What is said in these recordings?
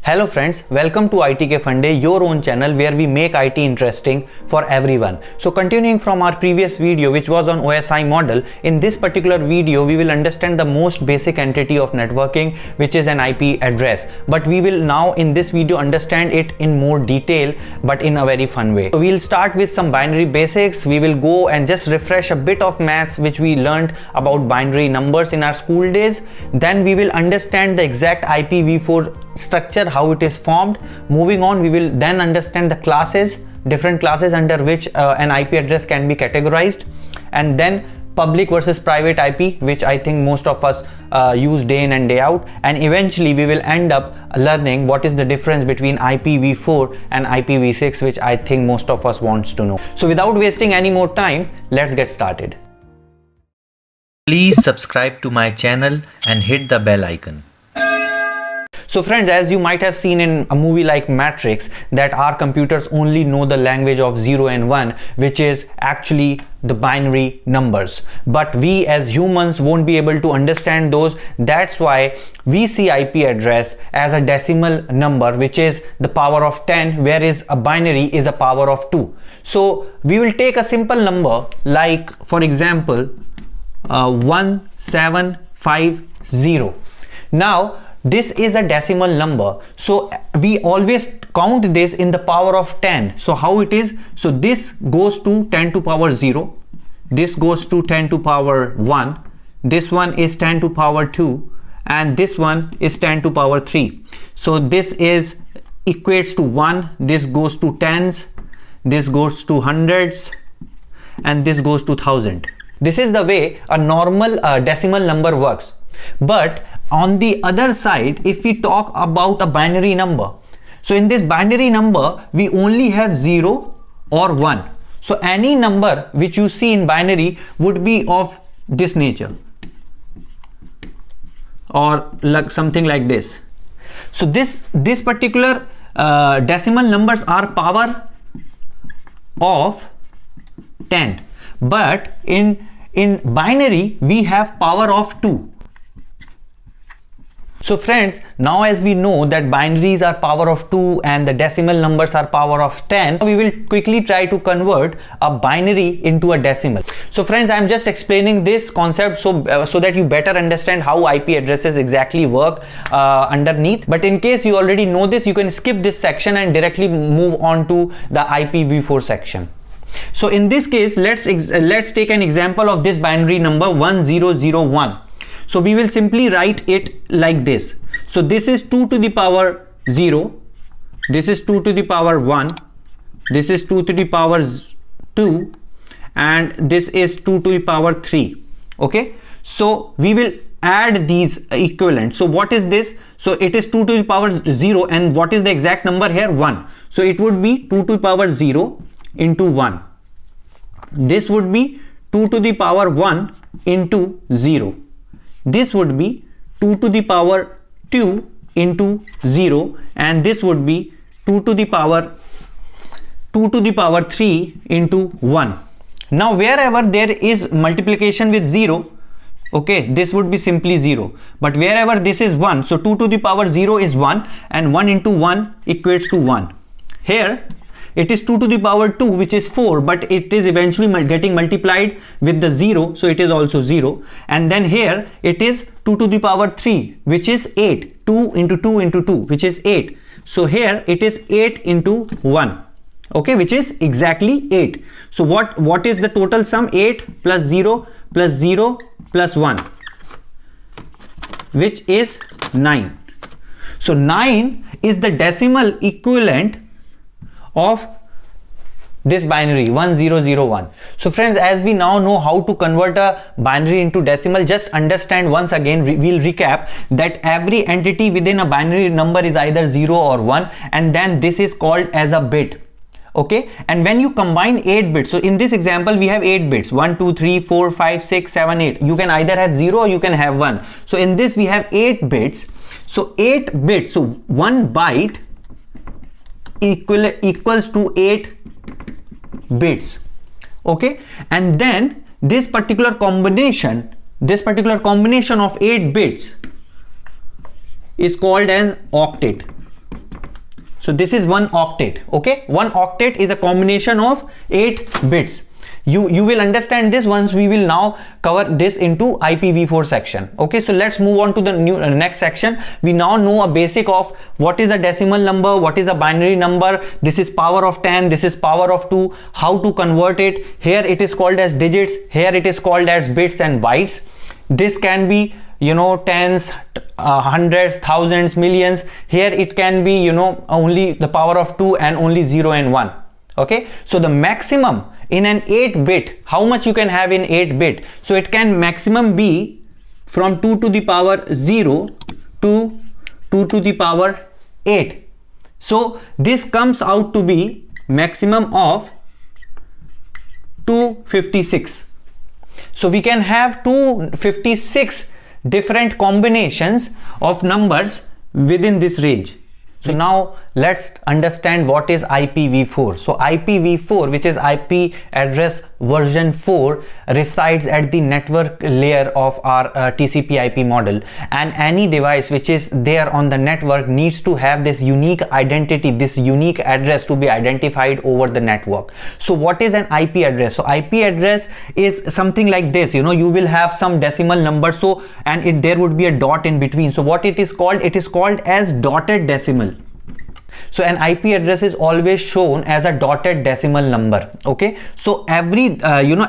Hello friends, welcome to ITK Fun Day, your own channel where we make IT interesting for everyone. So continuing from our previous video which was on OSI model, in this particular video we will understand the most basic entity of networking, which is an IP address. But we will now in this video understand it in more detail but in a very fun way. So we'll start with some binary basics. We will go and just refresh a bit of maths which we learned about binary numbers in our school days. Then we will understand the exact IPv4 structure, how it is formed. Moving on, we will then understand the classes, different classes under which an IP address can be categorized, and then public versus private IP, which I think most of us use day in and day out, and eventually we will end up learning what is the difference between IPv4 and IPv6, which I think most of us wants to know. So without wasting any more time, let's get started. Please subscribe to my channel and hit the bell icon. So friends, as you might have seen in a movie like Matrix, that our computers only know the language of 0 and 1, which is actually the binary numbers. But we as humans won't be able to understand those. That's why we see IP address as a decimal number, which is the power of 10, whereas a binary is a power of 2. So we will take a simple number like, for example, 1750. Now, this is a decimal number, so we always count this in the power of 10. So how it is? So this goes to 10 to power 0, this goes to 10 to power 1, this one is 10 to power 2, and this one is 10 to power 3. So this is equates to 1, this goes to tens, this goes to hundreds, and this goes to 1000. This is the way a normal decimal number works. But on the other side, if we talk about a binary number, so in this binary number we only have 0 or 1. So any number which you see in binary would be of this nature, or like something like this. So this particular decimal numbers are power of 10, but in binary we have power of 2. So friends, now as we know that binaries are power of 2 and the decimal numbers are power of 10, we will quickly try to convert a binary into a decimal. So friends, I'm just explaining this concept so that you better understand how IP addresses exactly work underneath. But in case you already know this, you can skip this section and directly move on to the IPv4 section. So in this case, let's take an example of this binary number 1001. So we will simply write it like this. So this is 2 to the power 0, this is 2 to the power 1, this is 2 to the power 2, and this is 2 to the power 3. Okay, so we will add these equivalents. So what is this? So it is 2 to the power 0, and what is the exact number here? 1. So it would be 2 to the power 0 into 1. This would be 2 to the power 1 into 0. This would be 2 to the power 2 into 0, and this would be 2 to the power 3 into 1. Now wherever there is multiplication with 0, okay, this would be simply 0. But wherever this is 1, so 2 to the power 0 is 1, and 1 into 1 equates to 1. Here it is 2 to the power 2, which is 4, but it is eventually getting multiplied with the 0, so it is also 0. And then here it is 2 to the power 3, which is 8. 2 into 2 into 2, which is 8. So here it is 8 into 1, okay, which is exactly 8. So what is the total sum? 8 plus 0 plus 0 plus 1, which is 9. So 9 is the decimal equivalent of this binary 1001. So friends, as we now know how to convert a binary into decimal, just understand once again, we'll recap that every entity within a binary number is either 0 or 1, and then this is called as a bit. Okay, and when you combine 8 bits, so in this example we have 8 bits, 1 2 3 4 5 6 7 8. You can either have 0 or you can have 1. So in this we have 8 bits. So 8 bits, so 1 byte equals to 8 bits. Okay, and then this particular combination of 8 bits is called an octet. So this is 1 octet. Okay, 1 octet is a combination of 8 bits. You will understand this once we will now cover this into IPv4 section. Okay, so let's move on to the next section. We now know a basic of what is a decimal number, what is a binary number. This is power of 10, this is power of 2, how to convert it. Here it is called as digits, here it is called as bits and bytes. This can be, you know, tens, hundreds, thousands, millions. Here it can be, you know, only the power of 2 and only 0 and 1. Okay, so the maximum in an 8-bit, how much you can have in 8-bit? So it can maximum be from 2 to the power 0 to 2 to the power 8. So this comes out to be maximum of 256. So we can have 256 different combinations of numbers within this range. So now let's understand what is IPv4. So IPv4, which is IP address version 4, resides at the network layer of our TCP IP model, and any device which is there on the network needs to have this unique identity, this unique address to be identified over the network. So what is an IP address? So IP address is something like this, you know, you will have some decimal number, so and there would be a dot in between. So what it is called? It is called as dotted decimal. So an IP address is always shown as a dotted decimal number. Okay, so every decimal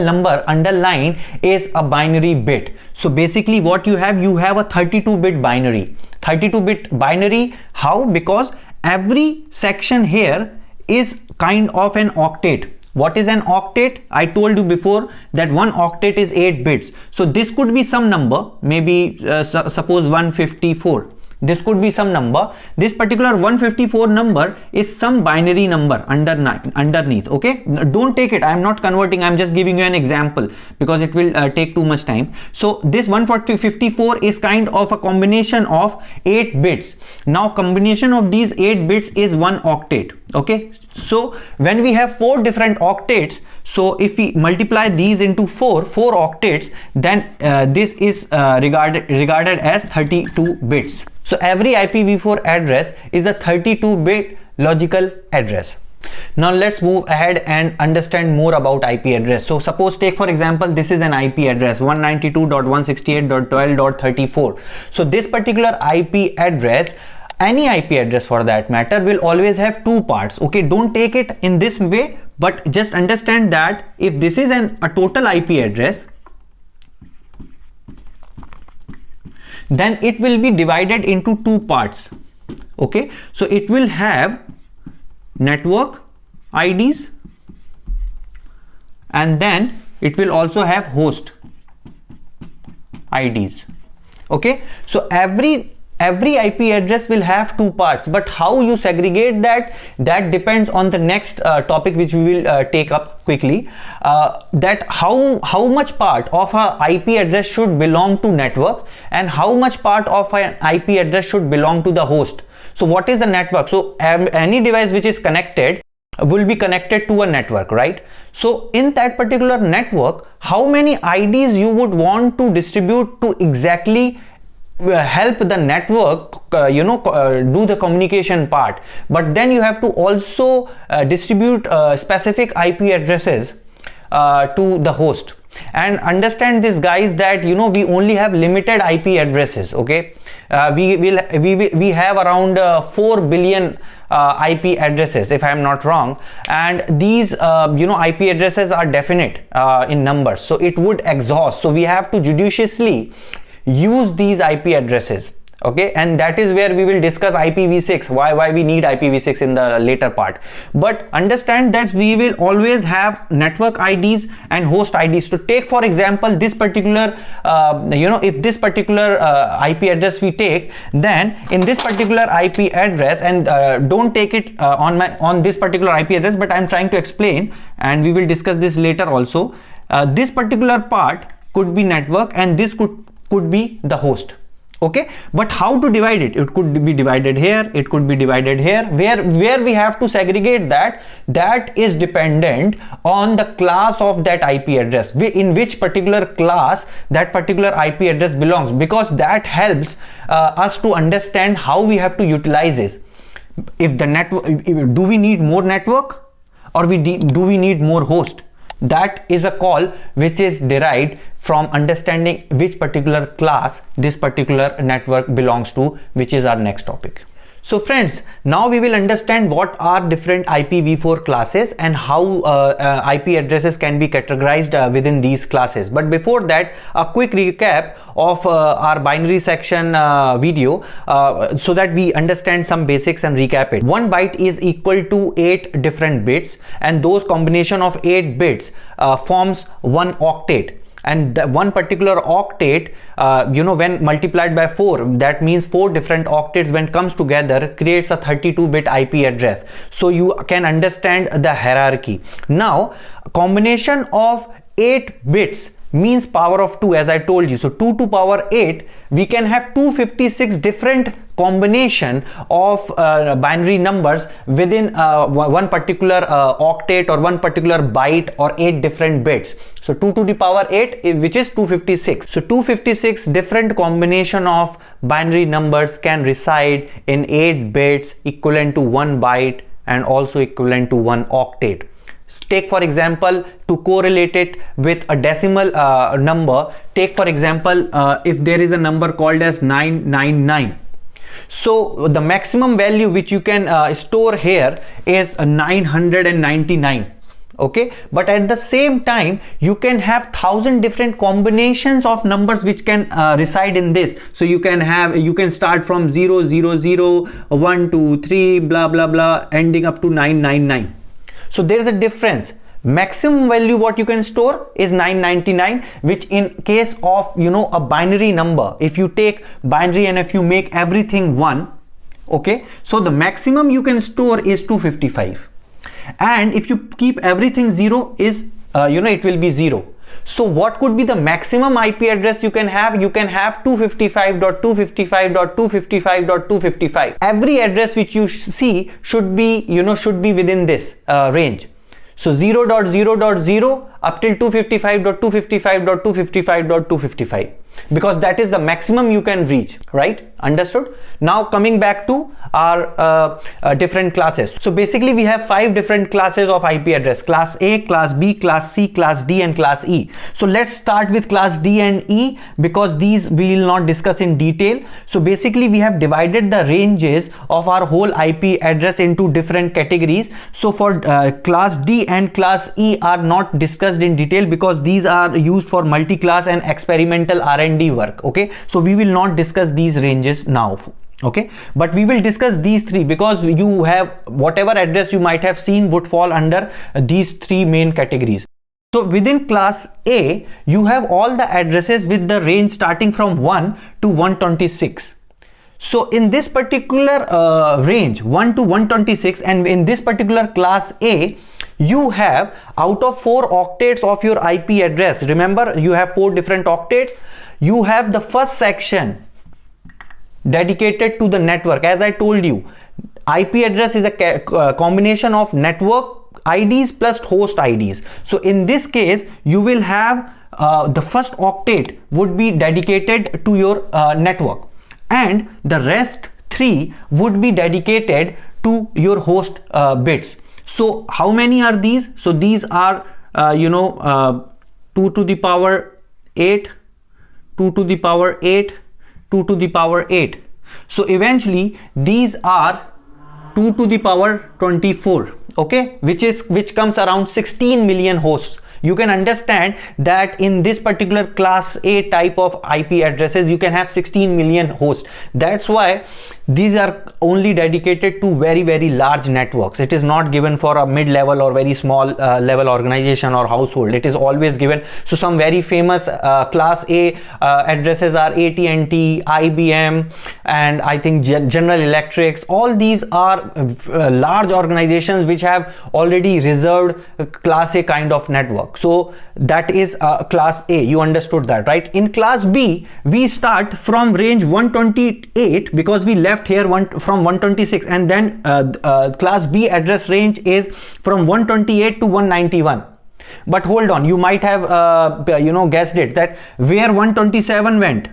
number underlined is a binary bit. So basically what you have a 32-bit binary. 32-bit binary, how? Because every section here is kind of an octet. What is an octet? I told you before that 1 octet is 8 bits. So this could be some number, maybe suppose 154. This could be some number. This particular 154 number is some binary number underneath. Okay, don't take it, I am not converting, I am just giving you an example because it will take too much time. So this 154 is kind of a combination of 8 bits. Now combination of these 8 bits is 1 octet. Okay, so when we have 4 different octets, so if we multiply these into 4 octets, then this is regarded as 32 bits. So every IPv4 address is a 32-bit logical address. Now let's move ahead and understand more about IP address. So suppose, take for example, this is an IP address 192.168.12.34. So this particular IP address, any IP address for that matter, will always have 2 parts. Okay, don't take it in this way, but just understand that if this is a total IP address, then it will be divided into 2 parts. Okay, so it will have network IDs and then it will also have host IDs. Okay, so every IP address will have 2 parts, but how you segregate that depends on the next topic which we will take up quickly, that how much part of a IP address should belong to network and how much part of an IP address should belong to the host. So what is a network? So any device which is connected will be connected to a network, right? So in that particular network, how many IDs you would want to distribute to exactly help the network do the communication part, but then you have to also distribute specific IP addresses to the host. And understand this, guys, that we only have limited IP addresses. Okay, we have around 4 billion IP addresses, if I am not wrong, and these IP addresses are definite in numbers, so it would exhaust. So we have to judiciously use these IP addresses. Okay, and that is where we will discuss IPv6, why we need IPv6 in the later part. But understand that we will always have network IDs and host IDs. To take for example this particular if this particular IP address we take, then in this particular IP address, and don't take it on this particular IP address, but I'm trying to explain and we will discuss this later also. This particular part could be network and this could be the host. Okay, but how to divide it? It could be divided here, it could be divided here. Where we have to segregate that is dependent on the class of that IP address, in which particular class that particular IP address belongs, because that helps us to understand how we have to utilize this. If the network, do we need more network, or do we need more host? That is a call which is derived from understanding which particular class this particular network belongs to, which is our next topic. So friends, now we will understand what are different IPv4 classes and how IP addresses can be categorized within these classes. But before that, a quick recap of our binary section video so that we understand some basics and recap it. 1 byte is equal to 8 different bits, and those combination of 8 bits forms 1 octet. And one particular octet, when multiplied by 4, that means 4 different octets when comes together creates a 32-bit IP address. So you can understand the hierarchy. Now, a combination of 8 bits means power of 2, as I told you. So 2 to power 8, we can have 256 different combination of binary numbers within one particular octet or one particular byte or 8 different bits. So 2 to the power 8, which is 256. So 256 different combination of binary numbers can reside in 8 bits equivalent to 1 byte and also equivalent to 1 octet. Take for example, to correlate it with a decimal number, take for example, if there is a number called as 999. So the maximum value which you can store here is 999. Okay, but at the same time you can have 1000 different combinations of numbers which can reside in this. So you can start from 0 0 0 1 2 3 blah blah blah ending up to 999. So there is a difference. Maximum value what you can store is 999, which in case of a binary number, if you take binary and if you make everything 1, okay, so the maximum you can store is 255, and if you keep everything 0 is it will be 0. So what could be the maximum IP address you can have? You can have 255.255.255.255. Every address which you see should be within this range. So 0.0.0 up till 255.255.255.255, because that is the maximum you can reach, right? Understood? Now coming back to our different classes. So basically we have 5 different classes of IP address: class A, class B, class C, class D and class E. So let's start with class D and E, because these we will not discuss in detail. So basically we have divided the ranges of our whole IP address into different categories. So for class D and class E are not discussed in detail because these are used for multi-class and experimental R&D work. Okay, so we will not discuss these ranges now. Okay, but we will discuss these 3 because you have whatever address you might have seen would fall under these 3 main categories. So within class A you have all the addresses with the range starting from 1 to 126. So in this particular range 1 to 126, and in this particular class A you have out of 4 octets of your IP address, remember you have 4 different octets, you have the first section dedicated to the network. As I told you, IP address is a combination of network IDs plus host IDs. So in this case you will have the first octet would be dedicated to your network, and the rest 3 would be dedicated to your host bits. So how many are these? So these are 2 to the power 8, 2 to the power 8, 2 to the power 8. So eventually these are 2 to the power 24, okay, which comes around 16 million hosts. You can understand that in this particular class A type of IP addresses you can have 16 million hosts. That's why these are only dedicated to very, very large networks. It is not given for a mid-level or very small level organization or household. It is always given. So some very famous class A addresses are AT&T, IBM, and I think General Electric. All these are large organizations which have already reserved class A kind of network. network. So that is class A. You understood that, right? In class B, we start from range 128 because we left here from 126, and then class B address range is from 128 to 191. But hold on, you might have guessed it, that where 127 went.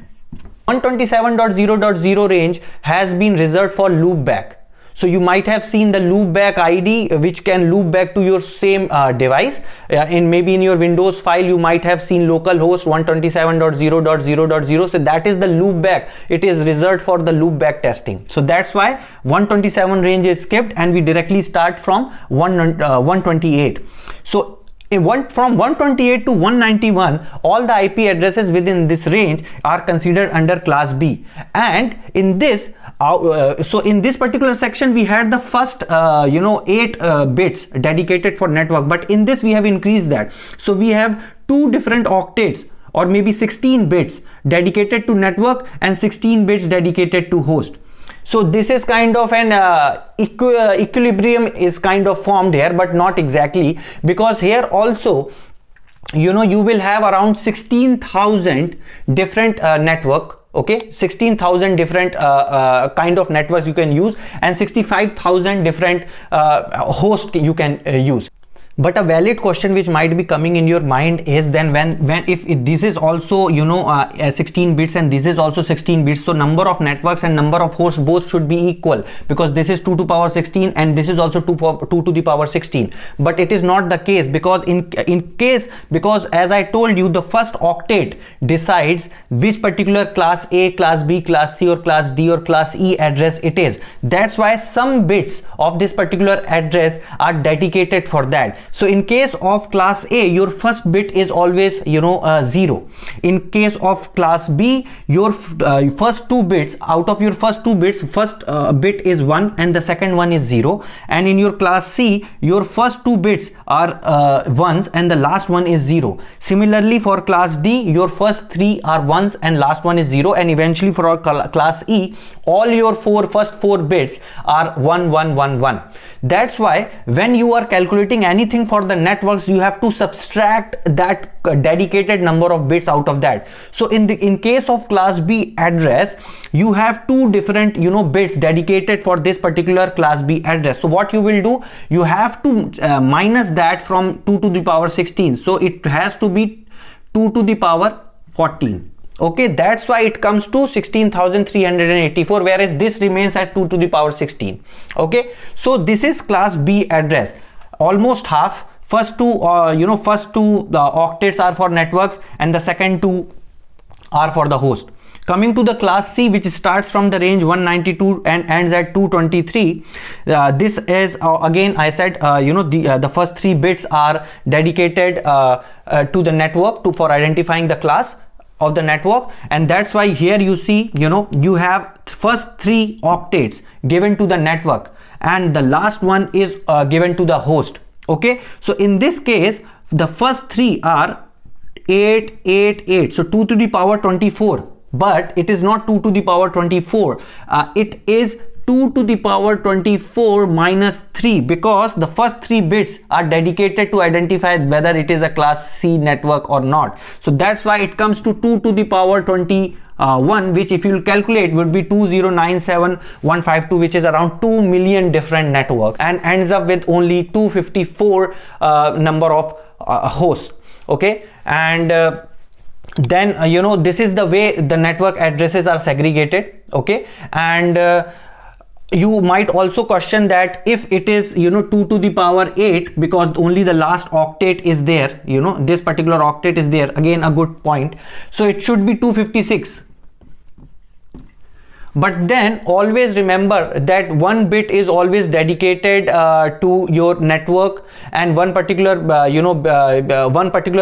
127.0.0 range has been reserved for loopback. So you might have seen the loopback ID, which can loop back to your same device. Maybe in your Windows file, you might have seen localhost 127.0.0.0. So that is the loopback. It is reserved for the loopback testing. So that's why 127 range is skipped, and we directly start from 128. So from 128 to 191, all the IP addresses within this range are considered under class B. And in this so in this particular section, we had the first 8 bits dedicated for network, but in this we have increased that. So we have 2 different octets, or maybe 16 bits dedicated to network and 16 bits dedicated to host. So this is kind of an equilibrium is kind of formed here, but not exactly, because here also you will have around 16,000 different network. Okay, 16,000 different kind of networks you can use, and 65,000 different hosts you can use. But a valid question which might be coming in your mind is, then when if this is also 16 bits and this is also 16 bits, so number of networks and number of hosts both should be equal, because this is 2 to the power 16 and this is also 2 to the power 16. But it is not the case, because because as I told you, the first octet decides which particular class A, class B, class C, or class D, or class E address it is. That's why some bits of this particular address are dedicated for that. So in case of class A, your first bit is always 0. In case of class B, your first 2 bits, out of your first 2 bits, first bit is 1 and the second one is 0. And in your class C, your first 2 bits are ones and the last one is 0. Similarly for class D, your first 3 are ones and last one is 0. And eventually for our class E, all your first 4 bits are 1 1 1 1. That's why when you are calculating anything for the networks, you have to subtract that dedicated number of bits out of that. So in case of class B address, you have 2 different bits dedicated for this particular class B address. So what you will do, you have to minus that from 2 to the power 16. So it has to be 2 to the power 14. Okay, that's why it comes to 16,384, whereas this remains at 2 to the power 16. Okay, so this is class B address. Almost half. First two octets are for networks and the second 2 are for the host. Coming to the class C, which starts from the range 192 and ends at 223, this is again I said the first 3 bits are dedicated to the network for identifying the class of the network, and that's why here you see you have first 3 octets given to the network and the last one is given to the host. Okay, so in this case the first 3 are 8 8 8, so 2 to the power 24, but it is not 2 to the power 24, it is 2 to the power 24 minus 3, because the first 3 bits are dedicated to identify whether it is a class C network or not. So that's why it comes to 2 to the power 21, which if you calculate would be 2097152, which is around 2 million different networks, and ends up with only 254 number of hosts. Okay, and then this is the way the network addresses are segregated. Okay, and you might also question that if it is 2 to the power 8, because only the last octet is there, this particular octet is there, again a good point, so it should be 256. But then always remember that one bit is always dedicated to your network, and one particular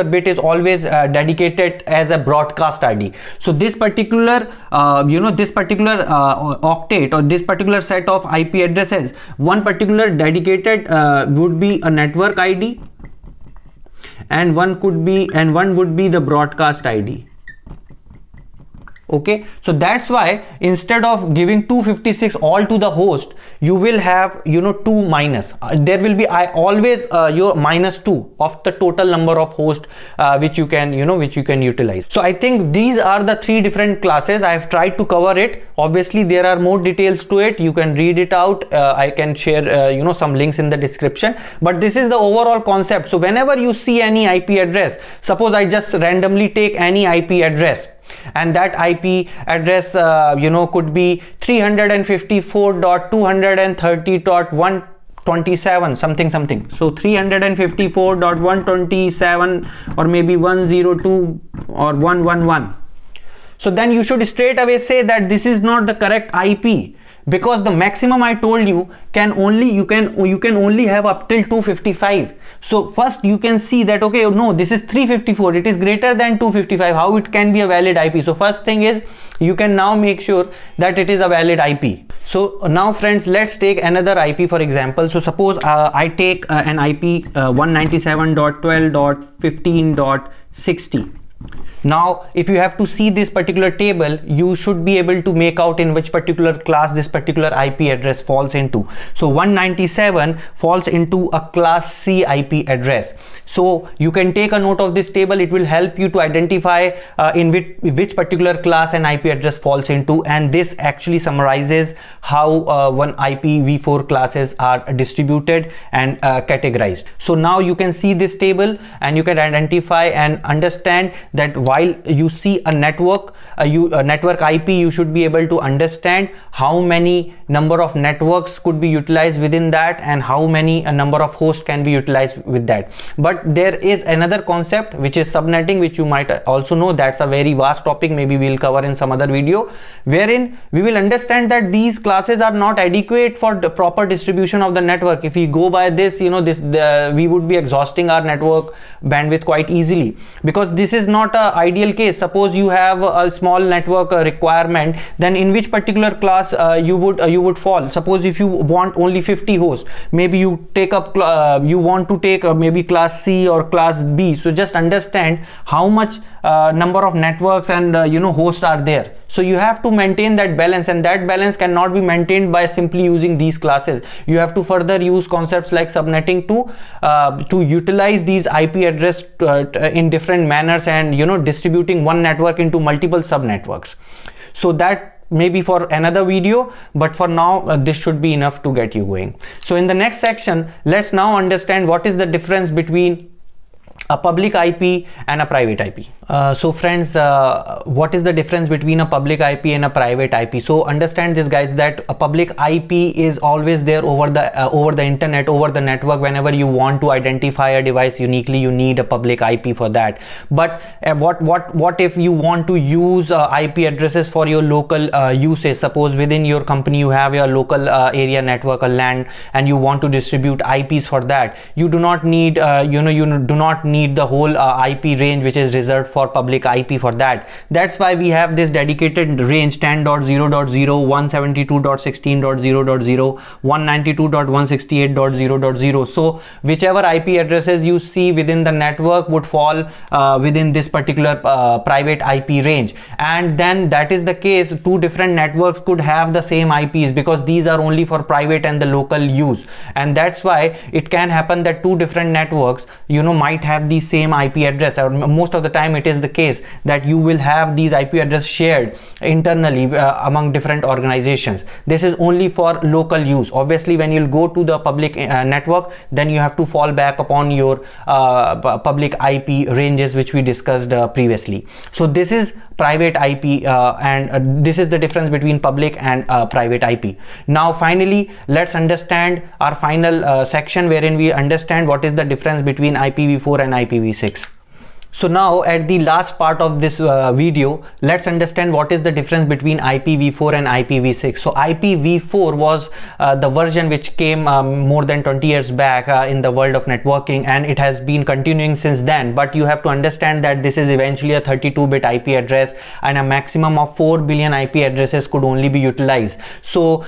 bit is always dedicated as a broadcast ID. So this particular octet or this particular set of IP addresses, one particular dedicated would be a network ID, and one would be the broadcast ID. Okay, so that's why instead of giving 256 all to the host, you will have, you know, 2 minus. There will be always your -2 of the total number of hosts which you can, you know, which you can utilize. So I think these are the 3 different classes. I have tried to cover it. Obviously there are more details to it. You can read it out. I can share you know, some links in the description, but this is the overall concept. So whenever you see any IP address, suppose I just randomly take any IP address, and that IP address you know, could be 354.230.127 something. So 354.127 or maybe 102 or 111. So then you should straight away say that this is not the correct IP, because the maximum I told you can only, you can only have up till 255. So first you can see that, okay, no, this is 354, it is greater than 255, how it can be a valid IP? So first thing is, you can now make sure that it is a valid IP. So now friends, let's take another IP for example. So suppose I take an IP 197.12.15.60. Now if you have to see this particular table, you should be able to make out in which particular class this particular IP address falls into. So 197 falls into a class C IP address. So you can take a note of this table. It will help you to identify in which particular class an IP address falls into, and this actually summarizes how one IPv4 classes are distributed and categorized. So now you can see this table and you can identify and understand that while you see a network, a network IP, you should be able to understand how many number of networks could be utilized within that, and how many number of hosts can be utilized with that. But there is another concept which is subnetting, which you might also know. That's a very vast topic, maybe we'll cover in some other video, wherein we will understand that these classes are not adequate for the proper distribution of the network. If we go by this, you know, we would be exhausting our network bandwidth quite easily, because this is not a ideal case. Suppose you have a small network requirement, then in which particular class you would fall. Suppose if you want only 50 hosts, maybe you take up you want to take maybe class C or class B. So just understand how much number of networks and you know, hosts are there. So you have to maintain that balance, and that balance cannot be maintained by simply using these classes. You have to further use concepts like subnetting to utilize these IP address in different manners, and you know, distributing one network into multiple subnetworks. So that maybe for another video, but for now this should be enough to get you going. So in the next section, let's now understand what is the difference between a public IP and a private IP. So friends, what is the difference between a public IP and a private IP? So understand this guys, that a public IP is always there over the internet, over the network. Whenever you want to identify a device uniquely, you need a public IP for that. But what if you want to use IP addresses for your local usage? Suppose within your company you have your local area network, a LAN, and you want to distribute IPs for that. You do not need you do not need the whole IP range which is reserved for public IP for that. That's why we have this dedicated range 10.0.0, 172.16.0.0, 192.168.0.0. so whichever IP addresses you see within the network would fall within this particular private IP range. And then that is the case, two different networks could have the same IPs, because these are only for private and the local use. And that's why it can happen that two different networks, you know, might have the same IP address, or most of the time it is the case that you will have these IP address shared internally among different organizations. This is only for local use. Obviously when you'll go to the public network, then you have to fall back upon your public IP ranges which we discussed previously. So this is private IP and this is the difference between public and private IP. Now finally, let's understand our final section, wherein we understand what is the difference between IPv4 and IPv6. So now at the last part of this video, let's understand what is the difference between IPv4 and IPv6. So IPv4 was the version which came more than 20 years back in the world of networking, and it has been continuing since then. But you have to understand that this is eventually a 32-bit IP address, and a maximum of 4 billion IP addresses could only be utilized. So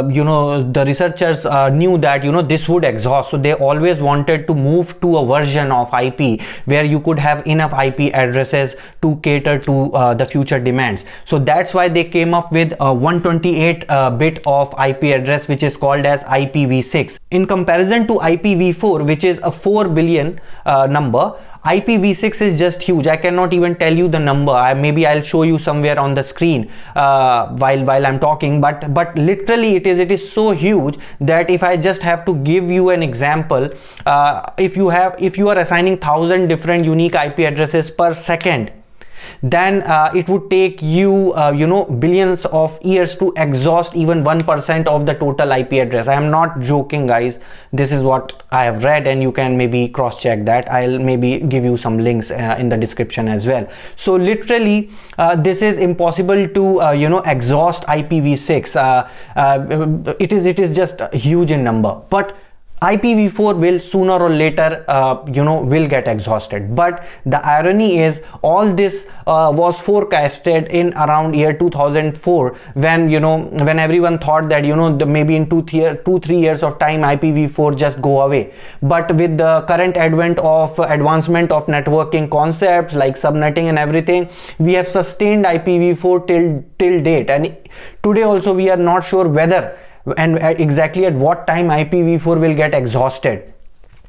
you know, the researchers knew that, you know, this would exhaust, so they always wanted to move to a version of IP where you could have enough IP addresses to cater to the future demands. So that's why they came up with a 128 bit of IP address, which is called as IPv6. In comparison to IPv4, which is a 4 billion number, IPv6 is just huge. I cannot even tell you the number. Maybe I'll show you somewhere on the screen while I'm talking, but literally it is so huge that if I just have to give you an example, if you are assigning 1,000 different unique IP addresses per second, then it would take you billions of years to exhaust even 1% of the total IP address. I am not joking, guys. This is what I have read, and you can maybe cross check that. I'll maybe give you some links in the description as well. So literally this is impossible to exhaust IPv6. It is just huge in number, but IPv4 will sooner or later will get exhausted. But the irony is, all this was forecasted in around year 2004, when everyone thought that maybe in 2-3 years of time IPv4 just go away. But with the current advent of advancement of networking concepts like subnetting and everything, we have sustained IPv4 till date, and today also we are not sure whether and exactly at what time IPv4 will get exhausted.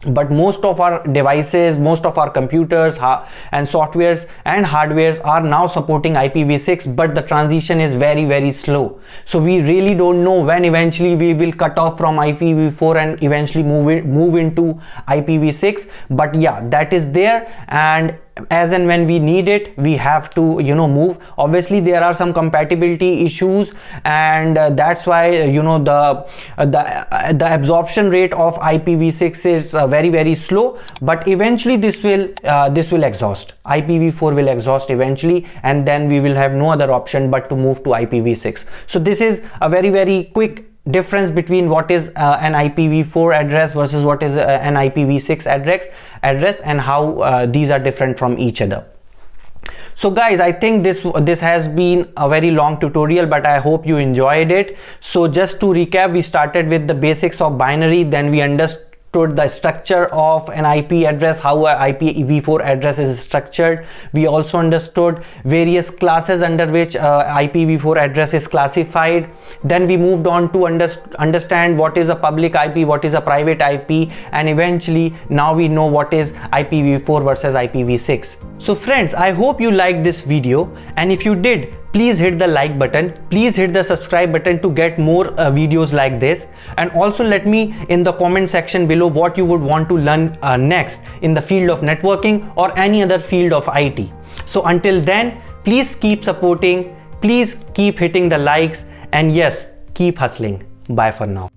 But most of our devices, most of our computers and softwares and hardwares are now supporting IPv6, but the transition is very, very slow. So we really don't know when eventually we will cut off from IPv4 and eventually move into IPv6. But yeah, that is there, and as and when we need it, we have to move. Obviously there are some compatibility issues, and that's why the absorption rate of IPv6 is very, very slow. But eventually this will exhaust. IPv4 will exhaust eventually, and then we will have no other option but to move to IPv6. So this is a very, very quick difference between what is an IPv4 address versus what is an IPv6 address, and how these are different from each other. So guys, I think this has been a very long tutorial, but I hope you enjoyed it. So just to recap, we started with the basics of binary, then we understood the structure of an IP address, how a IPv4 address is structured. We also understood various classes under which IPv4 address is classified. Then we moved on to understand what is a public IP, what is a private IP, and eventually now we know what is IPv4 versus IPv6. So friends, I hope you liked this video, and if you did, please hit the like button, please hit the subscribe button to get more videos like this, and also let me in the comment section below what you would want to learn next in the field of networking or any other field of IT. So until then, please keep supporting, please keep hitting the likes, and yes, keep hustling. Bye for now.